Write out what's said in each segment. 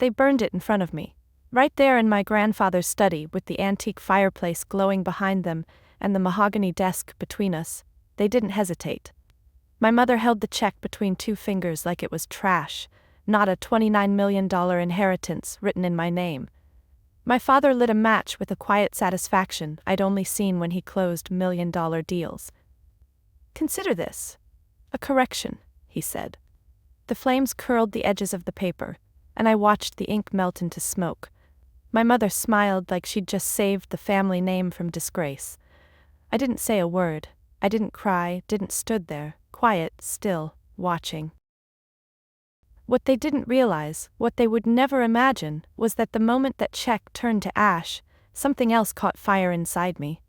They burned it in front of me. Right there in my grandfather's study, with the antique fireplace glowing behind them and the mahogany desk between us. They didn't hesitate. My mother held the check between two fingers like it was trash, not a $29 million inheritance written in my name. My father lit a match with a quiet satisfaction I'd only seen when he closed million-dollar deals. "Consider this. A correction," he said. The flames curled the edges of the paper, and I watched the ink melt into smoke. My mother smiled like she'd just saved the family name from disgrace. I didn't say a word. I didn't cry, didn't stood there, quiet, still, watching. What they didn't realize, what they would never imagine, was that the moment that check turned to ash, something else caught fire inside me.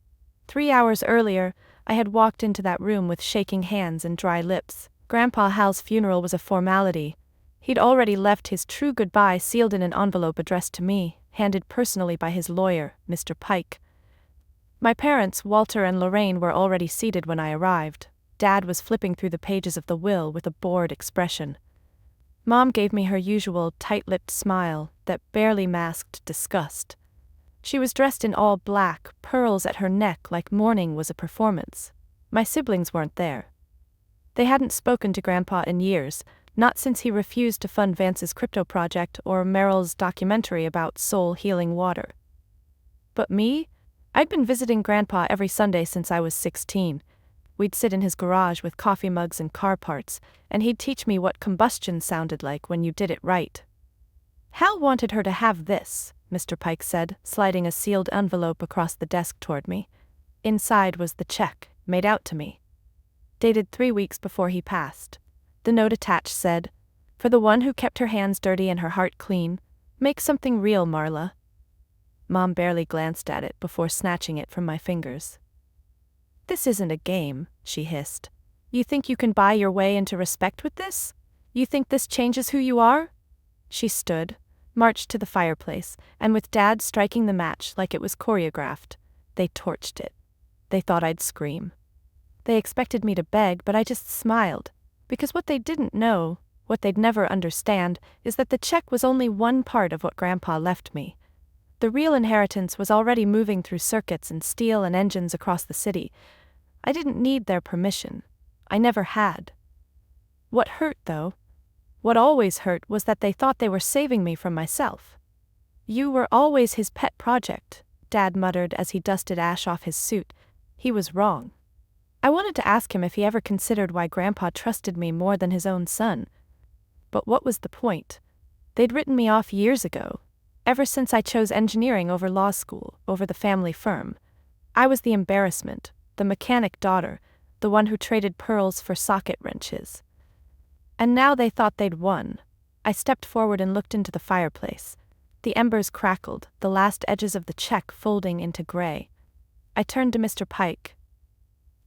3 hours earlier, I had walked into that room with shaking hands and dry lips. Grandpa Hal's funeral was a formality. He'd already left his true goodbye sealed in an envelope addressed to me, handed personally by his lawyer, Mr. Pike. My parents, Walter and Lorraine, were already seated when I arrived. Dad was flipping through the pages of the will with a bored expression. Mom gave me her usual tight-lipped smile that barely masked disgust. She was dressed in all black, pearls at her neck like mourning was a performance. My siblings weren't there. They hadn't spoken to Grandpa in years, not since he refused to fund Vance's crypto project or Meryl's documentary about soul-healing water. But me? I'd been visiting Grandpa every Sunday since I was 16. We'd sit in his garage with coffee mugs and car parts, and he'd teach me what combustion sounded like when you did it right. "Hal wanted her to have this," Mr. Pike said, sliding a sealed envelope across the desk toward me. Inside was the check, made out to me. Dated 3 weeks before he passed. The note attached said, "For the one who kept her hands dirty and her heart clean, make something real, Marla." Mom barely glanced at it before snatching it from my fingers. "This isn't a game," she hissed. "You think you can buy your way into respect with this? You think this changes who you are?" She stood, marched to the fireplace, and with Dad striking the match like it was choreographed, they torched it. They thought I'd scream. They expected me to beg, but I just smiled. Because what they didn't know, what they'd never understand, is that the check was only one part of what Grandpa left me. The real inheritance was already moving through circuits and steel and engines across the city. I didn't need their permission. I never had. What hurt, though, what always hurt, was that they thought they were saving me from myself. "You were always his pet project," Dad muttered as he dusted ash off his suit. He was wrong. I wanted to ask him if he ever considered why Grandpa trusted me more than his own son. But what was the point? They'd written me off years ago. Ever since I chose engineering over law school, over the family firm. I was the embarrassment, the mechanic daughter, the one who traded pearls for socket wrenches. And now they thought they'd won. I stepped forward and looked into the fireplace. The embers crackled, the last edges of the check folding into gray. I turned to Mr. Pike.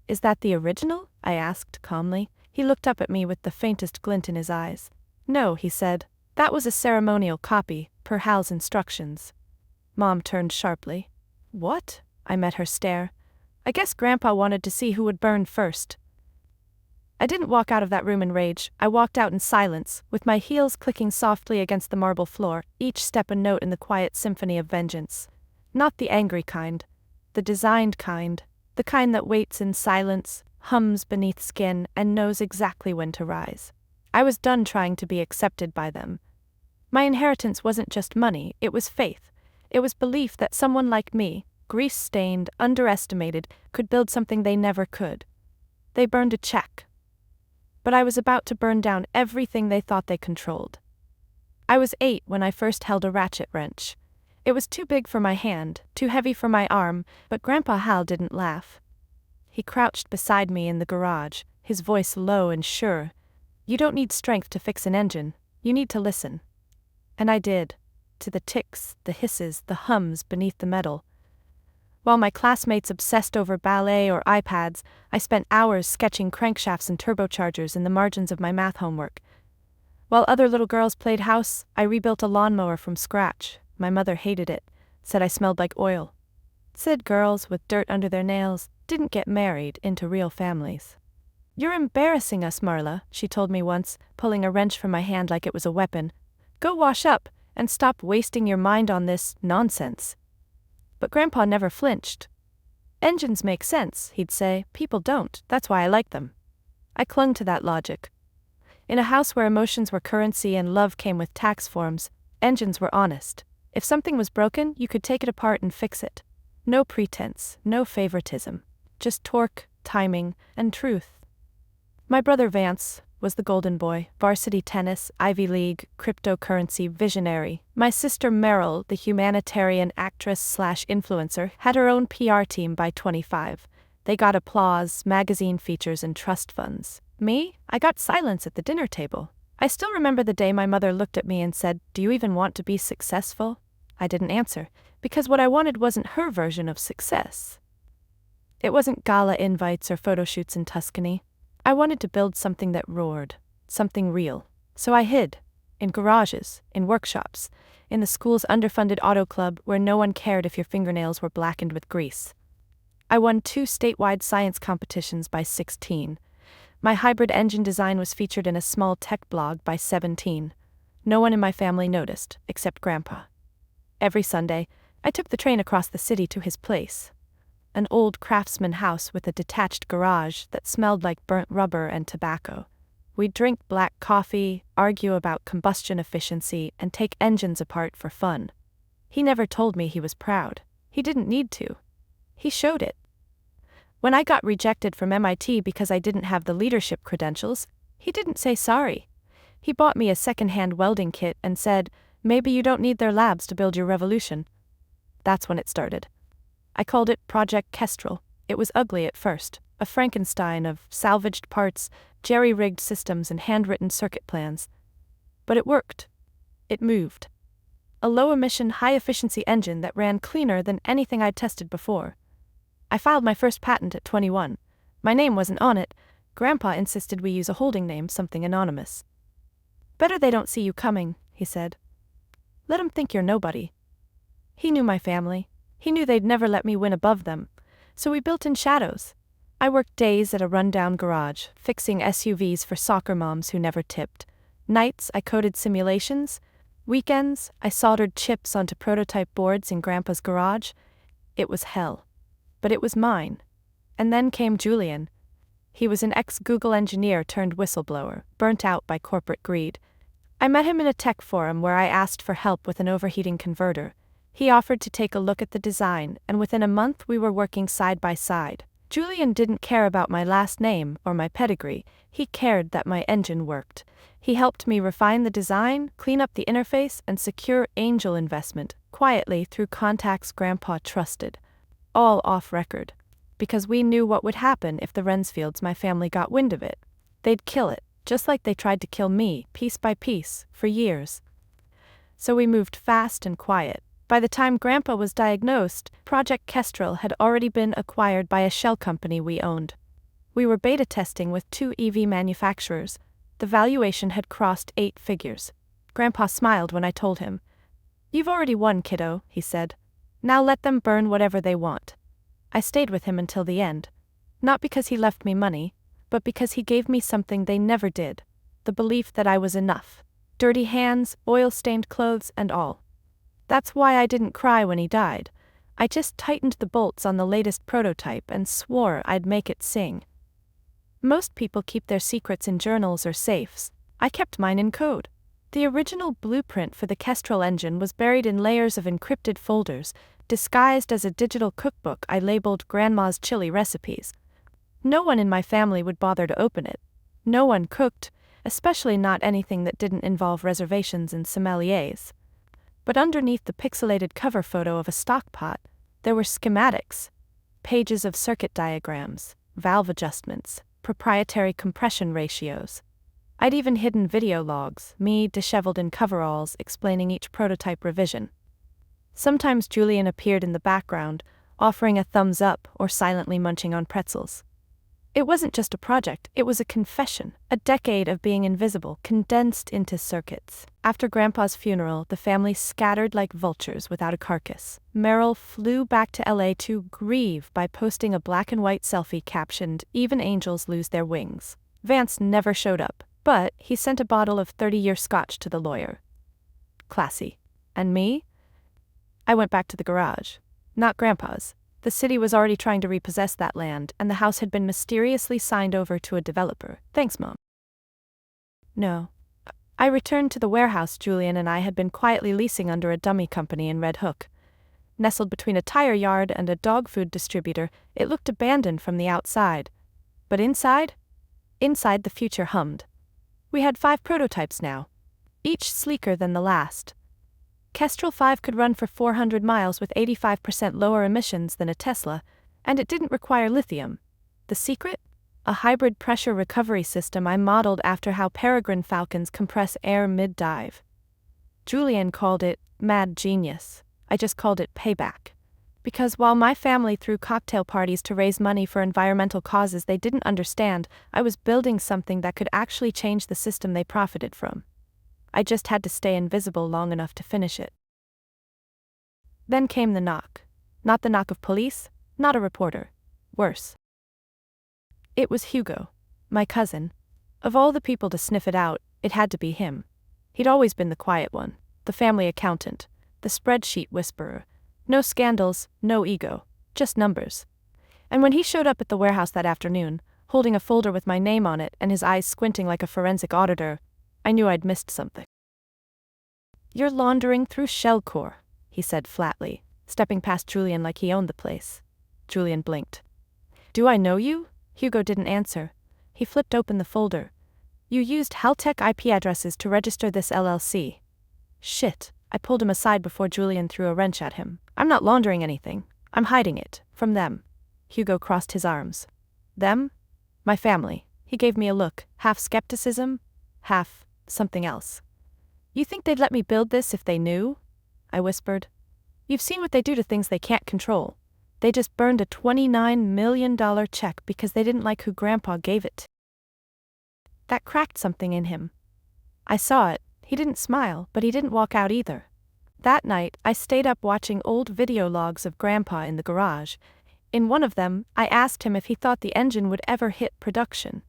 "Is that the original?" I asked calmly. He looked up at me with the faintest glint in his eyes. "No," he said. "That was a ceremonial copy, per Hal's instructions." Mom turned sharply. "What?" I met her stare. "I guess Grandpa wanted to see who would burn first." I didn't walk out of that room in rage. I walked out in silence, with my heels clicking softly against the marble floor, each step a note in the quiet symphony of vengeance. Not the angry kind. The designed kind. The kind that waits in silence, hums beneath skin, and knows exactly when to rise. I was done trying to be accepted by them. My inheritance wasn't just money, it was faith. It was belief that someone like me, grease-stained, underestimated, could build something they never could. They burned a check. But I was about to burn down everything they thought they controlled. I was 8 when I first held a ratchet wrench. It was too big for my hand, too heavy for my arm, but Grandpa Hal didn't laugh. He crouched beside me in the garage, his voice low and sure. "You don't need strength to fix an engine, you need to listen." And I did, to the ticks, the hisses, the hums beneath the metal. While my classmates obsessed over ballet or iPads, I spent hours sketching crankshafts and turbochargers in the margins of my math homework. While other little girls played house, I rebuilt a lawnmower from scratch. My mother hated it, said I smelled like oil. Said girls with dirt under their nails didn't get married into real families. "You're embarrassing us, Marla," she told me once, pulling a wrench from my hand like it was a weapon. "Go wash up, and stop wasting your mind on this nonsense. But Grandpa never flinched. Engines make sense, he'd say, people don't, that's why I like them. I clung to that logic. In a house where emotions were currency and love came with tax forms, engines were honest. If something was broken, you could take it apart and fix it. No pretense, no favoritism. Just torque, timing, and truth. My brother Vance was the golden boy, varsity tennis, Ivy League, cryptocurrency visionary. My sister Meryl, the humanitarian actress/influencer, had her own PR team by 25. They got applause, magazine features, and trust funds. Me? I got silence at the dinner table. I still remember the day my mother looked at me and said, "Do you even want to be successful?" I didn't answer, because what I wanted wasn't her version of success. It wasn't gala invites or photo shoots in Tuscany. I wanted to build something that roared, something real. So I hid. In garages, in workshops, in the school's underfunded auto club where no one cared if your fingernails were blackened with grease. I won 2 statewide science competitions by 16. My hybrid engine design was featured in a small tech blog by 17. No one in my family noticed, except Grandpa. Every Sunday, I took the train across the city to his place. An old craftsman house with a detached garage that smelled like burnt rubber and tobacco. We'd drink black coffee, argue about combustion efficiency, and take engines apart for fun. He never told me he was proud. He didn't need to. He showed it. When I got rejected from MIT because I didn't have the leadership credentials, he didn't say sorry. He bought me a second-hand welding kit and said, "Maybe you don't need their labs to build your revolution." That's when it started. I called it Project Kestrel. It was ugly at first, a Frankenstein of salvaged parts, jerry-rigged systems, and handwritten circuit plans. But it worked. It moved. A low-emission, high-efficiency engine that ran cleaner than anything I'd tested before. I filed my first patent at 21. My name wasn't on it. Grandpa insisted we use a holding name, something anonymous. "Better they don't see you coming," he said. "Let 'em think you're nobody." He knew my family. He knew they'd never let me win above them. So we built in shadows. I worked days at a rundown garage, fixing SUVs for soccer moms who never tipped. Nights, I coded simulations. Weekends, I soldered chips onto prototype boards in Grandpa's garage. It was hell. But it was mine. And then came Julian. He was an ex-Google engineer turned whistleblower, burnt out by corporate greed. I met him in a tech forum where I asked for help with an overheating converter. He offered to take a look at the design, and within a month we were working side by side. Julian didn't care about my last name or my pedigree. He cared that my engine worked. He helped me refine the design, clean up the interface, and secure angel investment, quietly through contacts Grandpa trusted. All off record. Because we knew what would happen if the Rensfields, my family, got wind of it. They'd kill it, just like they tried to kill me, piece by piece, for years. So we moved fast and quiet. By the time Grandpa was diagnosed, Project Kestrel had already been acquired by a shell company we owned. We were beta testing with 2 EV manufacturers. The valuation had crossed 8 figures. Grandpa smiled when I told him. "You've already won, kiddo," he said. "Now let them burn whatever they want." I stayed with him until the end. Not because he left me money, but because he gave me something they never did. The belief that I was enough. Dirty hands, oil-stained clothes, and all. That's why I didn't cry when he died. I just tightened the bolts on the latest prototype and swore I'd make it sing. Most people keep their secrets in journals or safes. I kept mine in code. The original blueprint for the Kestrel engine was buried in layers of encrypted folders, disguised as a digital cookbook I labeled Grandma's Chili Recipes. No one in my family would bother to open it. No one cooked, especially not anything that didn't involve reservations and sommeliers. But underneath the pixelated cover photo of a stock pot, there were schematics, pages of circuit diagrams, valve adjustments, proprietary compression ratios. I'd even hidden video logs, me disheveled in coveralls explaining each prototype revision. Sometimes Julian appeared in the background, offering a thumbs up or silently munching on pretzels. It wasn't just a project, it was a confession, a decade of being invisible, condensed into circuits. After Grandpa's funeral, the family scattered like vultures without a carcass. Meryl flew back to LA to grieve by posting a black and white selfie captioned, "Even angels lose their wings." Vance never showed up, but he sent a bottle of 30-year scotch to the lawyer. Classy. And me? I went back to the garage. Not Grandpa's. The city was already trying to repossess that land, and the house had been mysteriously signed over to a developer. Thanks, Mom. No. I returned to the warehouse Julian and I had been quietly leasing under a dummy company in Red Hook. Nestled between a tire yard and a dog food distributor, it looked abandoned from the outside. But inside? Inside the future hummed. We had 5 prototypes now, each sleeker than the last. Kestrel 5 could run for 400 miles with 85% lower emissions than a Tesla, and it didn't require lithium. The secret? A hybrid pressure recovery system I modeled after how peregrine falcons compress air mid-dive. Julian called it mad genius. I just called it payback. Because while my family threw cocktail parties to raise money for environmental causes they didn't understand, I was building something that could actually change the system they profited from. I just had to stay invisible long enough to finish it. Then came the knock. Not the knock of police, not a reporter. Worse. It was Hugo, my cousin. Of all the people to sniff it out, it had to be him. He'd always been the quiet one, the family accountant, the spreadsheet whisperer. No scandals, no ego, just numbers. And when he showed up at the warehouse that afternoon, holding a folder with my name on it and his eyes squinting like a forensic auditor, I knew I'd missed something. "You're laundering through Shellcore," he said flatly, stepping past Julian like he owned the place. Julian blinked. "Do I know you?" Hugo didn't answer. He flipped open the folder. "You used Haltech IP addresses to register this LLC." Shit, I pulled him aside before Julian threw a wrench at him. "I'm not laundering anything. I'm hiding it. From them." Hugo crossed his arms. "Them?" "My family." He gave me a look, half skepticism, half something else. "You think they'd let me build this if they knew?" I whispered. "You've seen what they do to things they can't control. They just burned a $29 million check because they didn't like who Grandpa gave it to." That cracked something in him. I saw it. He didn't smile, but he didn't walk out either. That night, I stayed up watching old video logs of Grandpa in the garage. In one of them, I asked him if he thought the engine would ever hit production.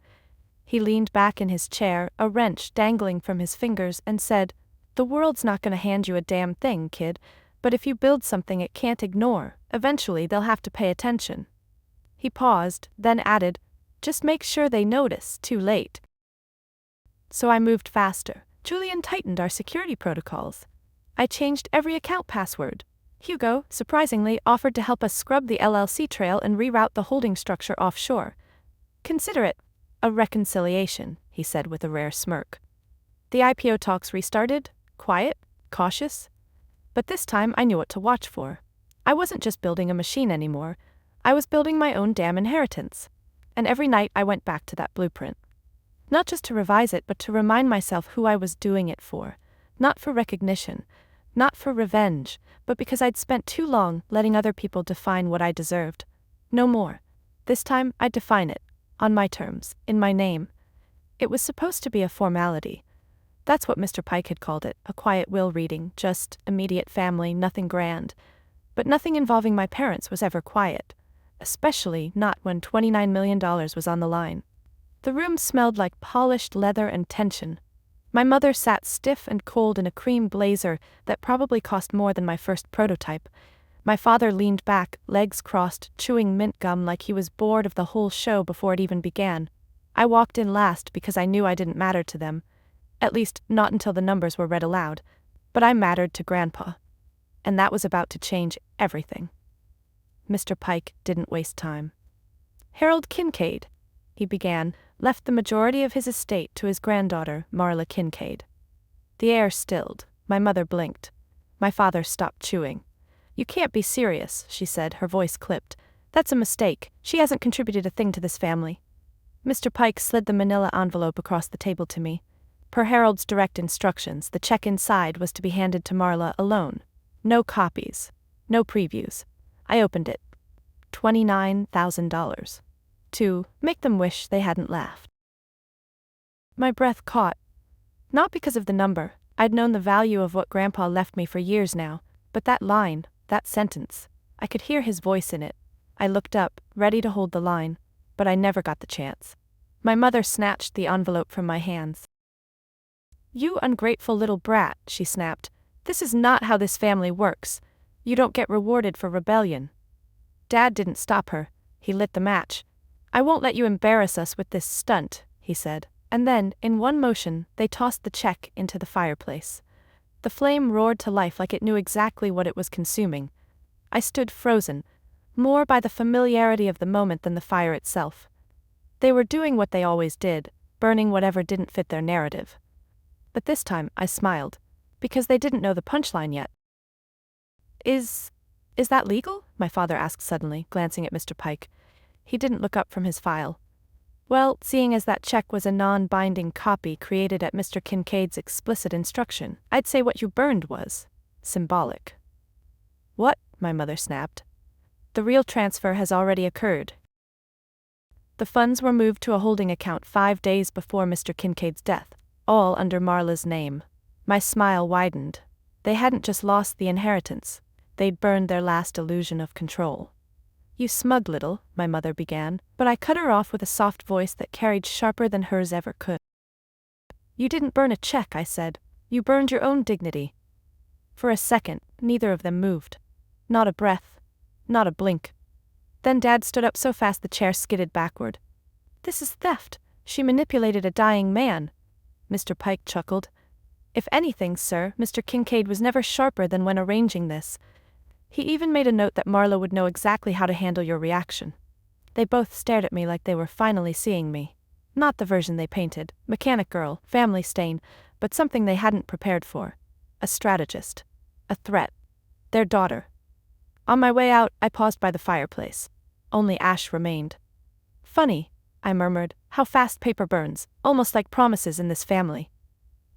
He leaned back in his chair, a wrench dangling from his fingers, and said, "The world's not going to hand you a damn thing, kid, but if you build something it can't ignore, eventually they'll have to pay attention." He paused, then added, "Just make sure they notice, too late." So I moved faster. Julian tightened our security protocols. I changed every account password. Hugo, surprisingly, offered to help us scrub the LLC trail and reroute the holding structure offshore. "Consider it a reconciliation," he said with a rare smirk. The IPO talks restarted, quiet, cautious. But this time I knew what to watch for. I wasn't just building a machine anymore. I was building my own damn inheritance. And every night I went back to that blueprint. Not just to revise it, but to remind myself who I was doing it for. Not for recognition, not for revenge, but because I'd spent too long letting other people define what I deserved. No more. This time I'd define it. On my terms, in my name. It was supposed to be a formality. That's what Mr. Pike had called it, a quiet will reading, just immediate family, nothing grand. But nothing involving my parents was ever quiet. Especially not when $29 million was on the line. The room smelled like polished leather and tension. My mother sat stiff and cold in a cream blazer that probably cost more than my first prototype. My father leaned back, legs crossed, chewing mint gum like he was bored of the whole show before it even began. I walked in last because I knew I didn't matter to them. At least, not until the numbers were read aloud. But I mattered to Grandpa. And that was about to change everything. Mr. Pike didn't waste time. "Harold Kincaid," he began, left the majority of his estate to his granddaughter, Marla Kincaid. The air stilled. My mother blinked. My father stopped chewing. "You can't be serious," she said, her voice clipped. "That's a mistake. She hasn't contributed a thing to this family." Mr. Pike slid the manila envelope across the table to me. Per Harold's direct instructions, the check inside was to be handed to Marla alone. No copies. No previews. I opened it. $29,000. To make them wish they hadn't laughed. My breath caught. Not because of the number. I'd known the value of what Grandpa left me for years now, but that line, that sentence, I could hear his voice in it. I looked up, ready to hold the line, but I never got the chance. My mother snatched the envelope from my hands. "You ungrateful little brat," she snapped. This is not how this family works. You don't get rewarded for rebellion. Dad didn't stop her. He lit the match. I won't let you embarrass us with this stunt, he said. And then, in one motion, they tossed the check into the fireplace. The flame roared to life like it knew exactly what it was consuming. I stood frozen, more by the familiarity of the moment than the fire itself. They were doing what they always did, burning whatever didn't fit their narrative. But this time, I smiled, because they didn't know the punchline yet. Is that legal? My father asked suddenly, glancing at Mr. Pike. He didn't look up from his file. Well, seeing as that check was a non-binding copy created at Mr. Kincaid's explicit instruction, I'd say what you burned was symbolic. What? My mother snapped. The real transfer has already occurred. The funds were moved to a holding account 5 days before Mr. Kincaid's death, all under Marla's name. My smile widened. They hadn't just lost the inheritance, they'd burned their last illusion of control. You smug little, my mother began, but I cut her off with a soft voice that carried sharper than hers ever could. You didn't burn a check, I said. You burned your own dignity. For a second, neither of them moved. Not a breath. Not a blink. Then Dad stood up so fast the chair skidded backward. This is theft. She manipulated a dying man. Mr. Pike chuckled. If anything, sir, Mr. Kincaid was never sharper than when arranging this. He even made a note that Marla would know exactly how to handle your reaction. They both stared at me like they were finally seeing me. Not the version they painted, mechanic girl, family stain, but something they hadn't prepared for. A strategist. A threat. Their daughter. On my way out, I paused by the fireplace. Only ash remained. Funny, I murmured, how fast paper burns, almost like promises in this family.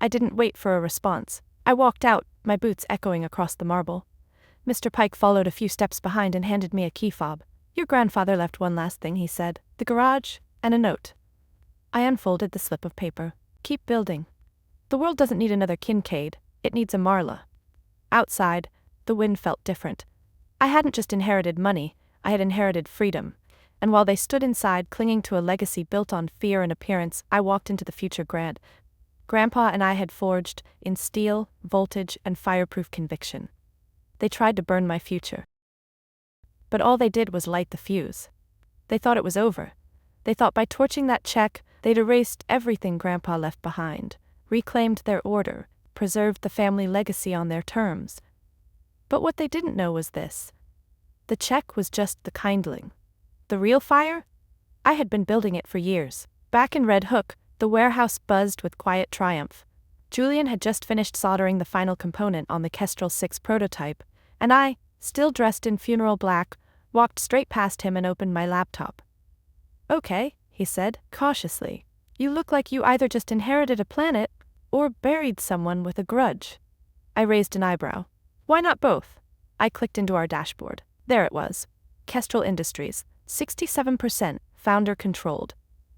I didn't wait for a response. I walked out, my boots echoing across the marble. Mr. Pike followed a few steps behind and handed me a key fob. Your grandfather left one last thing, he said. The garage, and a note. I unfolded the slip of paper. Keep building. The world doesn't need another Kincaid, it needs a Marla. Outside, the wind felt different. I hadn't just inherited money, I had inherited freedom. And while they stood inside, clinging to a legacy built on fear and appearance, I walked into the future Grandpa and I had forged in steel, voltage, and fireproof conviction. They tried to burn my future. But all they did was light the fuse. They thought it was over. They thought by torching that check, they'd erased everything Grandpa left behind, reclaimed their order, preserved the family legacy on their terms. But what they didn't know was this. The check was just the kindling. The real fire? I had been building it for years. Back in Red Hook, the warehouse buzzed with quiet triumph. Julian had just finished soldering the final component on the Kestrel 6 prototype, and I, still dressed in funeral black, walked straight past him and opened my laptop. Okay, he said, cautiously. You look like you either just inherited a planet, or buried someone with a grudge. I raised an eyebrow. Why not both? I clicked into our dashboard. There it was. Kestrel Industries, 67%, founder-controlled.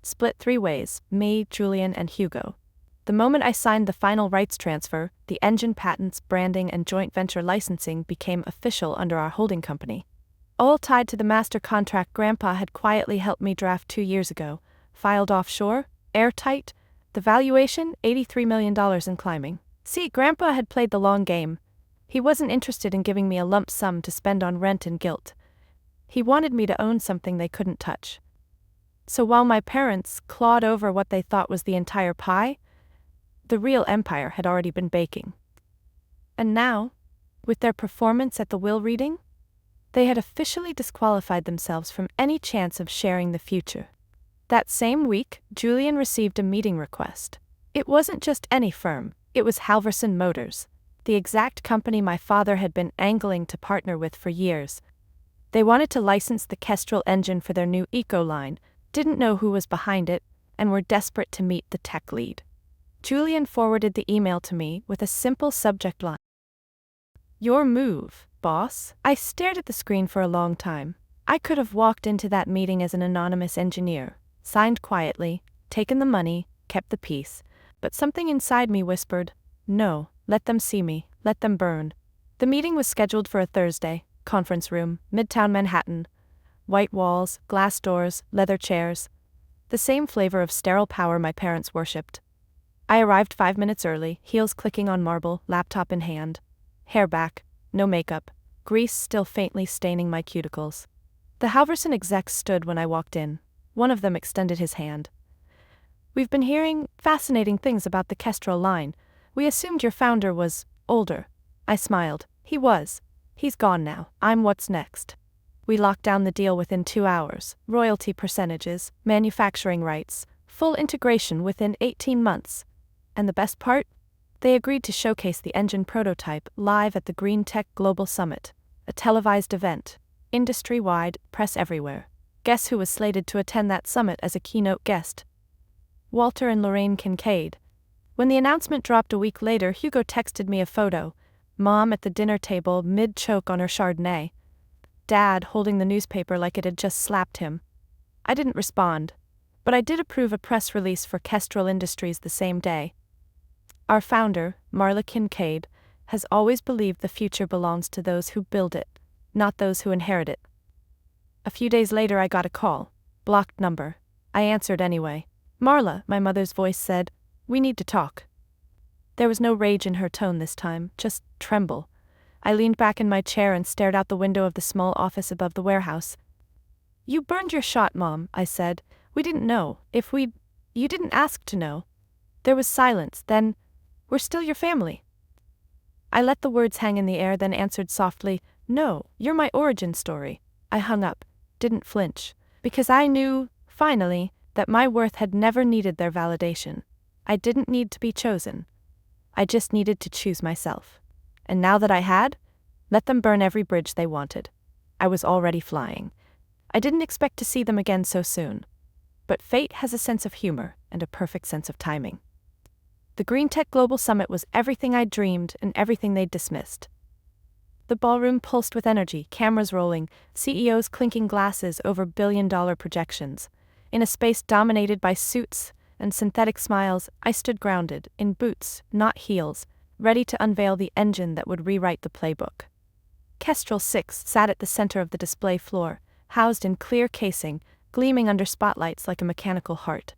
Split 3 ways, me, Julian, and Hugo. The moment I signed the final rights transfer, the engine patents, branding, and joint venture licensing became official under our holding company. All tied to the master contract Grandpa had quietly helped me draft 2 years ago, filed offshore, airtight, the valuation $83 million and climbing. See, Grandpa had played the long game. He wasn't interested in giving me a lump sum to spend on rent and guilt. He wanted me to own something they couldn't touch. So while my parents clawed over what they thought was the entire pie, the real empire had already been baking. And now, with their performance at the will reading, they had officially disqualified themselves from any chance of sharing the future. That same week, Julian received a meeting request. It wasn't just any firm, it was Halverson Motors, the exact company my father had been angling to partner with for years. They wanted to license the Kestrel engine for their new Eco line, didn't know who was behind it, and were desperate to meet the tech lead. Julian forwarded the email to me with a simple subject line. Your move, boss. I stared at the screen for a long time. I could have walked into that meeting as an anonymous engineer, signed quietly, taken the money, kept the peace, but something inside me whispered, no, let them see me, let them burn. The meeting was scheduled for a Thursday, conference room, Midtown Manhattan. White walls, glass doors, leather chairs. The same flavor of sterile power my parents worshipped. I arrived 5 minutes early, heels clicking on marble, laptop in hand. hair back, no makeup, grease still faintly staining my cuticles. The Halverson execs stood when I walked in. One of them extended his hand. "We've been hearing fascinating things about the Kestrel line. We assumed your founder was older." I smiled. "He was. He's gone now. I'm what's next." We locked down the deal within 2 hours. Royalty percentages, manufacturing rights, full integration within 18 months. And the best part? They agreed to showcase the engine prototype live at the Green Tech Global Summit, a televised event, industry-wide, press everywhere. Guess who was slated to attend that summit as a keynote guest? Walter and Lorraine Kincaid. When the announcement dropped a week later, Hugo texted me a photo. Mom at the dinner table, mid-choke on her Chardonnay. Dad holding the newspaper like it had just slapped him. I didn't respond, but I did approve a press release for Kestrel Industries the same day. Our founder, Marla Kincaid, has always believed the future belongs to those who build it, not those who inherit it. A few days later I got a call. Blocked number. I answered anyway. "Marla," my mother's voice said, "we need to talk." There was no rage in her tone this time, just tremble. I leaned back in my chair and stared out the window of the small office above the warehouse. "You burned your shot, Mom," I said. "We didn't know. You didn't ask to know." There was silence, then, "We're still your family." I let the words hang in the air, then answered softly, "No, you're my origin story." I hung up, didn't flinch, because I knew, finally, that my worth had never needed their validation. I didn't need to be chosen. I just needed to choose myself. And now that I had, let them burn every bridge they wanted. I was already flying. I didn't expect to see them again so soon. But fate has a sense of humor and a perfect sense of timing. The Green Tech Global Summit was everything I'd dreamed and everything they'd dismissed. The ballroom pulsed with energy, cameras rolling, CEOs clinking glasses over billion-dollar projections. In a space dominated by suits and synthetic smiles, I stood grounded, in boots, not heels, ready to unveil the engine that would rewrite the playbook. Kestrel 6 sat at the center of the display floor, housed in clear casing, gleaming under spotlights like a mechanical heart.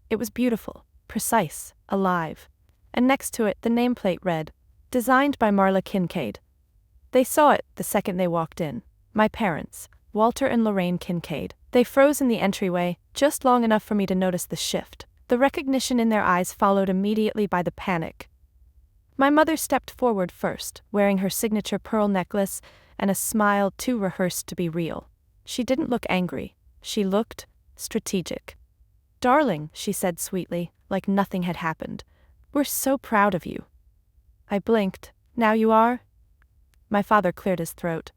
It was beautiful, precise, alive. And next to it, the nameplate read, "Designed by Marla Kincaid." They saw it the second they walked in. My parents, Walter and Lorraine Kincaid. They froze in the entryway, just long enough for me to notice the shift. The recognition in their eyes followed immediately by the panic. My mother stepped forward first, wearing her signature pearl necklace and a smile too rehearsed to be real. She didn't look angry. She looked strategic. "Darling," she said sweetly, like nothing had happened. "We're so proud of you." I blinked. "Now you are?" My father cleared his throat.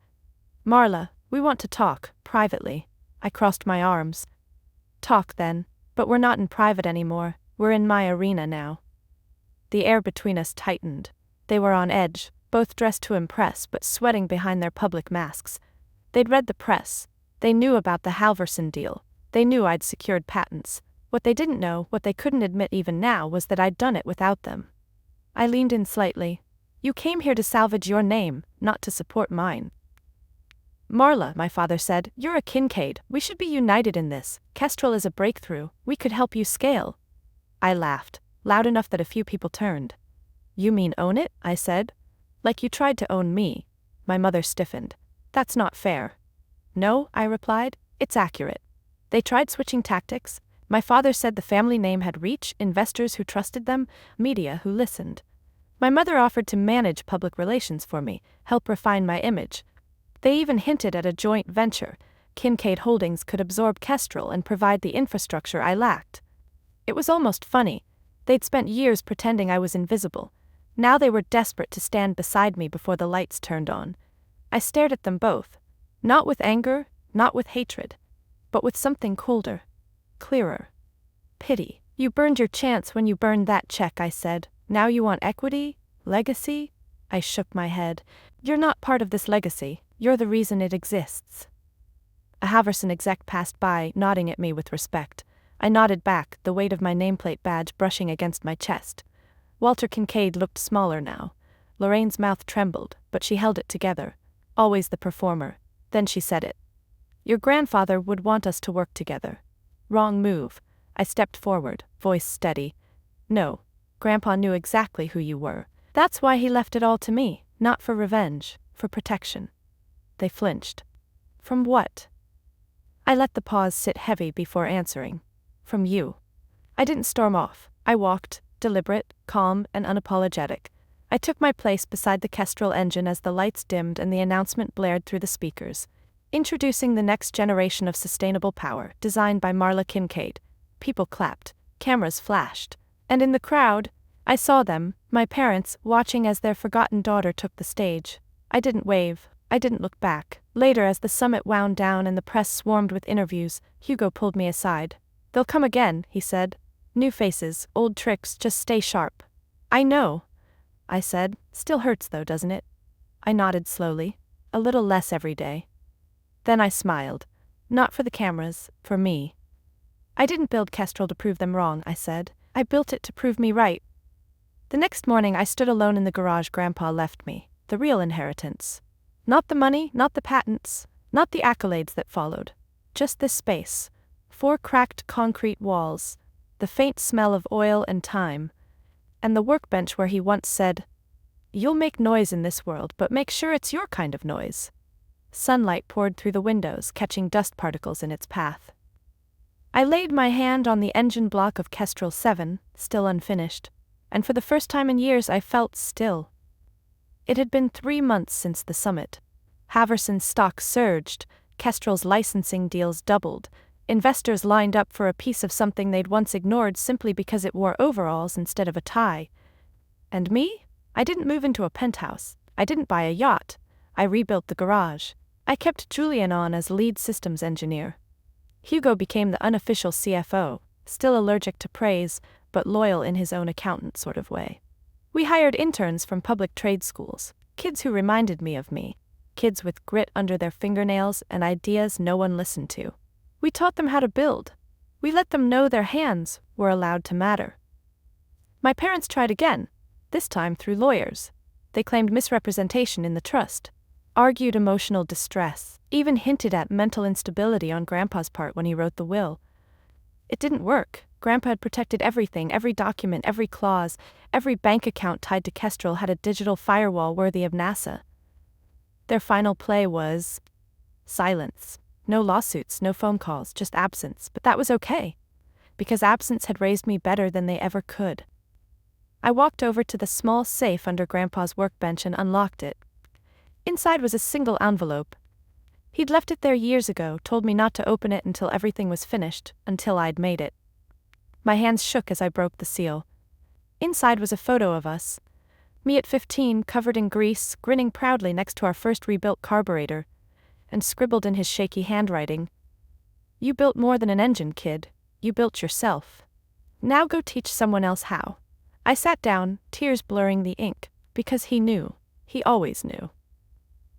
"Marla, we want to talk, privately." I crossed my arms. "Talk then, but we're not in private anymore, we're in my arena now." The air between us tightened. They were on edge, both dressed to impress but sweating behind their public masks. They'd read the press. They knew about the Halverson deal. They knew I'd secured patents. What they didn't know, what they couldn't admit even now, was that I'd done it without them. I leaned in slightly. "You came here to salvage your name, not to support mine." "Marla," my father said, "you're a Kincaid. We should be united in this. Kestrel is a breakthrough. We could help you scale." I laughed, loud enough that a few people turned. "You mean own it?" I said. "Like you tried to own me." My mother stiffened. "That's not fair." "No," I replied, "it's accurate. They tried switching tactics. My father said the family name had reach, investors who trusted them, media who listened. My mother offered to manage public relations for me, help refine my image. They even hinted at a joint venture. Kincaid Holdings could absorb Kestrel and provide the infrastructure I lacked. It was almost funny. They'd spent years pretending I was invisible. Now they were desperate to stand beside me before the lights turned on. I stared at them both. Not with anger, not with hatred, but with something colder, clearer. Pity. "You burned your chance when you burned that check," I said. "Now you want equity? Legacy?" I shook my head. "You're not part of this legacy. You're the reason it exists." A Halverson exec passed by, nodding at me with respect. I nodded back, the weight of my nameplate badge brushing against my chest. Walter Kincaid looked smaller now. Lorraine's mouth trembled, but she held it together. Always the performer. Then she said it. "Your grandfather would want us to work together." Wrong move. I stepped forward, voice steady. "No. Grandpa knew exactly who you were. That's why he left it all to me. Not for revenge, for protection. They flinched. From what? I let the pause sit heavy before answering. From you. I didn't storm off. I walked, deliberate, calm, and unapologetic. I took my place beside the Kestrel engine as the lights dimmed and the announcement blared through the speakers. Introducing the next generation of sustainable power, designed by Marla Kincaid. People clapped, cameras flashed, and in the crowd, I saw them, my parents, watching as their forgotten daughter took the stage. I didn't wave, I didn't look back. Later, as the summit wound down and the press swarmed with interviews, Hugo pulled me aside. "They'll come again," he said. "New faces, old tricks, just stay sharp." "I know," I said. "Still hurts though, doesn't it?" I nodded slowly. "A little less every day." Then I smiled. "Not for the cameras, for me." "I didn't build Kestrel to prove them wrong," I said. "I built it to prove me right." The next morning I stood alone in the garage Grandpa left me, the real inheritance. Not the money, not the patents, not the accolades that followed. Just this space. 4 cracked concrete walls, the faint smell of oil and time, and the workbench where he once said, "You'll make noise in this world, but make sure it's your kind of noise." Sunlight poured through the windows, catching dust particles in its path. I laid my hand on the engine block of Kestrel 7, still unfinished, and for the first time in years I felt still. It had been 3 months since the summit. Haverson's stock surged, Kestrel's licensing deals doubled, investors lined up for a piece of something they'd once ignored simply because it wore overalls instead of a tie. And me? I didn't move into a penthouse. I didn't buy a yacht. I rebuilt the garage. I kept Julian on as lead systems engineer. Hugo became the unofficial CFO, still allergic to praise, but loyal in his own accountant sort of way. We hired interns from public trade schools, kids who reminded me of me, kids with grit under their fingernails and ideas no one listened to. We taught them how to build. We let them know their hands were allowed to matter. My parents tried again, this time through lawyers. They claimed misrepresentation in the trust, argued emotional distress, even hinted at mental instability on Grandpa's part when he wrote the will. It didn't work. Grandpa had protected everything, every document, every clause, every bank account tied to Kestrel had a digital firewall worthy of NASA. Their final play was silence. No lawsuits, no phone calls, just absence, but that was okay, because absence had raised me better than they ever could. I walked over to the small safe under Grandpa's workbench and unlocked it. Inside was a single envelope. He'd left it there years ago, told me not to open it until everything was finished, until I'd made it. My hands shook as I broke the seal. Inside was a photo of us. Me at 15, covered in grease, grinning proudly next to our first rebuilt carburetor, and scribbled in his shaky handwriting, "You built more than an engine, kid. You built yourself. Now go teach someone else how." I sat down, tears blurring the ink, because he knew. He always knew.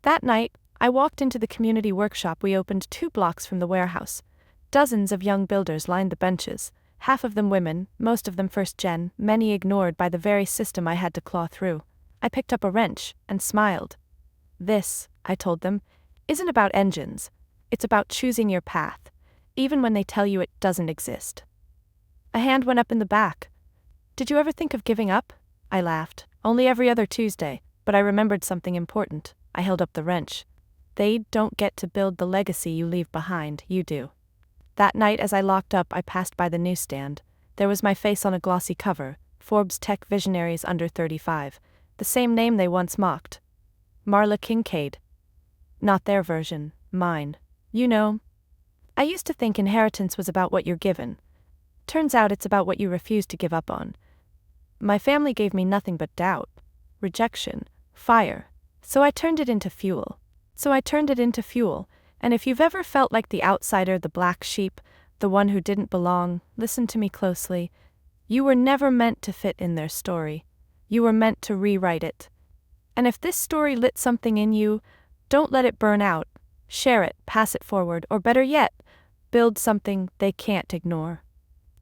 That night, I walked into the community workshop we opened 2 blocks from the warehouse. Dozens of young builders lined the benches, half of them women, most of them first-gen, many ignored by the very system I had to claw through. I picked up a wrench and smiled. "This," I told them, "isn't about engines. It's about choosing your path, even when they tell you it doesn't exist." A hand went up in the back. "Did you ever think of giving up?" I laughed. "Only every other Tuesday," but I remembered something important. I held up the wrench. "They don't get to build the legacy you leave behind, you do." That night as I locked up, I passed by the newsstand. There was my face on a glossy cover, Forbes Tech Visionaries Under 35, the same name they once mocked. Marla Kincaid. Not their version, mine. You know, I used to think inheritance was about what you're given. Turns out it's about what you refuse to give up on. My family gave me nothing but doubt, rejection, fire. So I turned it into fuel. And if you've ever felt like the outsider, the black sheep, the one who didn't belong, listen to me closely. You were never meant to fit in their story. You were meant to rewrite it. And if this story lit something in you, don't let it burn out. Share it, pass it forward, or better yet, build something they can't ignore.